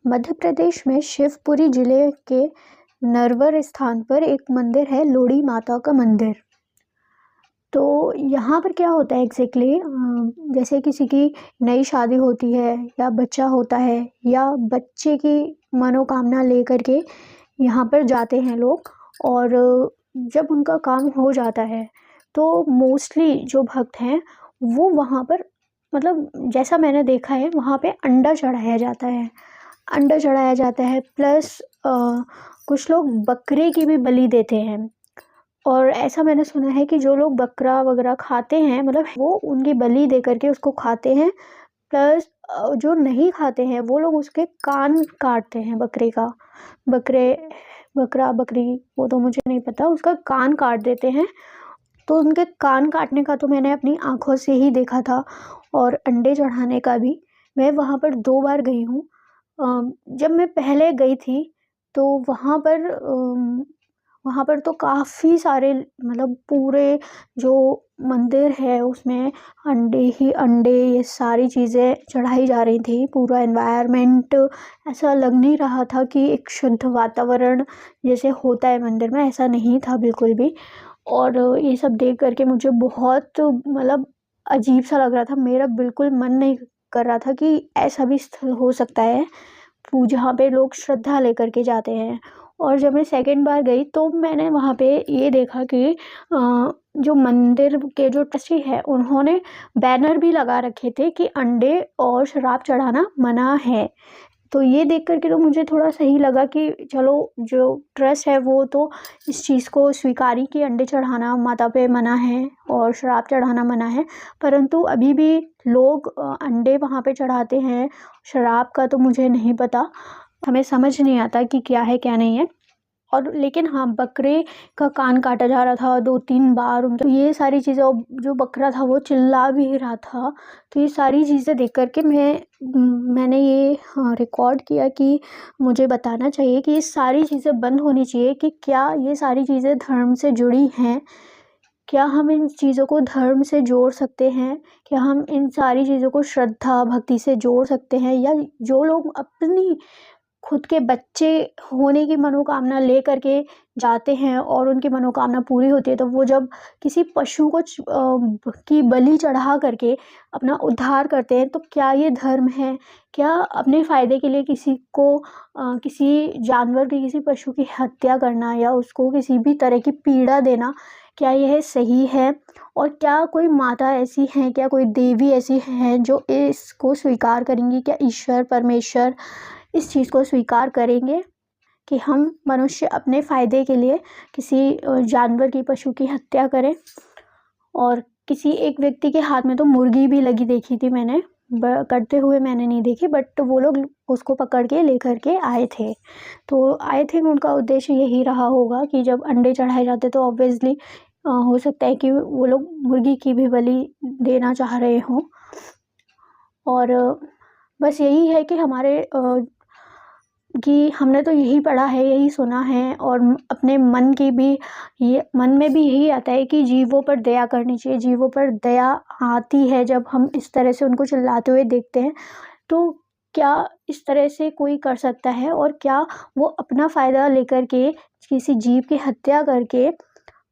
मध्य प्रदेश में शिवपुरी जिले के नरवर स्थान पर एक मंदिर है, लोड़ी माता का मंदिर। तो यहाँ पर क्या होता है एग्जैक्टली, जैसे किसी की नई शादी होती है या बच्चा होता है या बच्चे की मनोकामना लेकर के यहाँ पर जाते हैं लोग। और जब उनका काम हो जाता है तो मोस्टली जो भक्त हैं वो वहाँ पर, मतलब जैसा मैंने देखा है, वहाँ पे अंडा चढ़ाया जाता है। अंडा चढ़ाया जाता है प्लस कुछ लोग बकरे की भी बलि देते हैं। और ऐसा मैंने सुना है कि जो लोग बकरा वगैरह खाते हैं, मतलब वो उनकी बलि दे करके उसको खाते हैं। प्लस जो नहीं खाते हैं वो लोग उसके कान काटते हैं, बकरे का, बकरे बकरा बकरी वो तो मुझे नहीं पता, उसका कान काट देते हैं। तो उनके कान काटने का तो मैंने अपनी आंखों से ही देखा था, और अंडे चढ़ाने का भी। मैं वहाँ पर 2 बार गई हूँ। जब मैं पहले गई थी तो वहाँ पर तो काफ़ी सारे, मतलब पूरे जो मंदिर है उसमें अंडे ही अंडे, ये सारी चीज़ें चढ़ाई जा रही थी। पूरा एनवायरनमेंट ऐसा लग नहीं रहा था कि एक शुद्ध वातावरण जैसे होता है मंदिर में, ऐसा नहीं था बिल्कुल भी। और ये सब देख कर के मुझे बहुत, मतलब अजीब सा लग रहा था। मेरा बिल्कुल मन नहीं कर रहा था कि ऐसा भी स्थल हो सकता है जहाँ पे लोग श्रद्धा लेकर के जाते हैं। और जब मैं सेकंड बार गई तो मैंने वहाँ पे ये देखा कि जो मंदिर के जो ट्रस्टी है उन्होंने बैनर भी लगा रखे थे कि अंडे और शराब चढ़ाना मना है। तो ये देख कर के तो मुझे थोड़ा सही लगा कि चलो, जो ट्रस्ट है वो तो इस चीज़ को स्वीकार ही कि अंडे चढ़ाना माता पे मना है और शराब चढ़ाना मना है। परंतु अभी भी लोग अंडे वहाँ पे चढ़ाते हैं। शराब का तो मुझे नहीं पता, हमें समझ नहीं आता कि क्या है क्या नहीं है। और लेकिन हाँ, बकरे का कान काटा जा रहा था 2-3 बार उनके। तो ये सारी चीज़ें, और जो बकरा था वो चिल्ला भी रहा था। तो ये सारी चीज़ें देख कर के मैंने ये रिकॉर्ड किया कि मुझे बताना चाहिए कि ये सारी चीज़ें बंद होनी चाहिए। कि क्या ये सारी चीज़ें धर्म से जुड़ी हैं? क्या हम इन चीज़ों को धर्म से जोड़ सकते हैं? क्या हम इन सारी चीज़ों को श्रद्धा भक्ति से जोड़ सकते हैं? या जो लोग अपनी खुद के बच्चे होने की मनोकामना ले करके जाते हैं और उनकी मनोकामना पूरी होती है, तो वो जब किसी पशु को की बलि चढ़ा करके अपना उद्धार करते हैं, तो क्या ये धर्म है? क्या अपने फ़ायदे के लिए किसी को किसी जानवर की, किसी पशु की हत्या करना या उसको किसी भी तरह की पीड़ा देना, क्या यह सही है? और क्या कोई माता ऐसी हैं, क्या कोई देवी ऐसी हैं जो इसको स्वीकार करेंगी? क्या ईश्वर परमेश्वर इस चीज़ को स्वीकार करेंगे कि हम मनुष्य अपने फ़ायदे के लिए किसी जानवर की, पशु की हत्या करें? और किसी एक व्यक्ति के हाथ में तो मुर्गी भी लगी देखी थी मैंने, करते हुए मैंने नहीं देखी, बट वो लोग उसको पकड़ के लेकर के आए थे। तो आई थिंक उनका उद्देश्य यही रहा होगा कि जब अंडे चढ़ाए जाते तो ऑब्वियसली हो सकता है कि वो लोग मुर्गी की भी बलि देना चाह रहे हों। और बस यही है कि हमारे कि हमने तो यही पढ़ा है, यही सुना है, और अपने मन की भी, ये मन में भी यही आता है कि जीवों पर दया करनी चाहिए। जीवों पर दया आती है जब हम इस तरह से उनको चिल्लाते हुए देखते हैं। तो क्या इस तरह से कोई कर सकता है? और क्या वो अपना फ़ायदा लेकर के किसी जीव की हत्या करके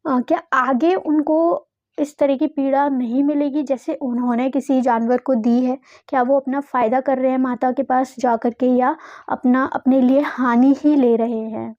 क्या आगे उनको इस तरह की पीड़ा नहीं मिलेगी जैसे उन्होंने किसी जानवर को दी है? क्या वो अपना फ़ायदा कर रहे हैं माता के पास जा कर के, या अपने लिए हानि ही ले रहे हैं?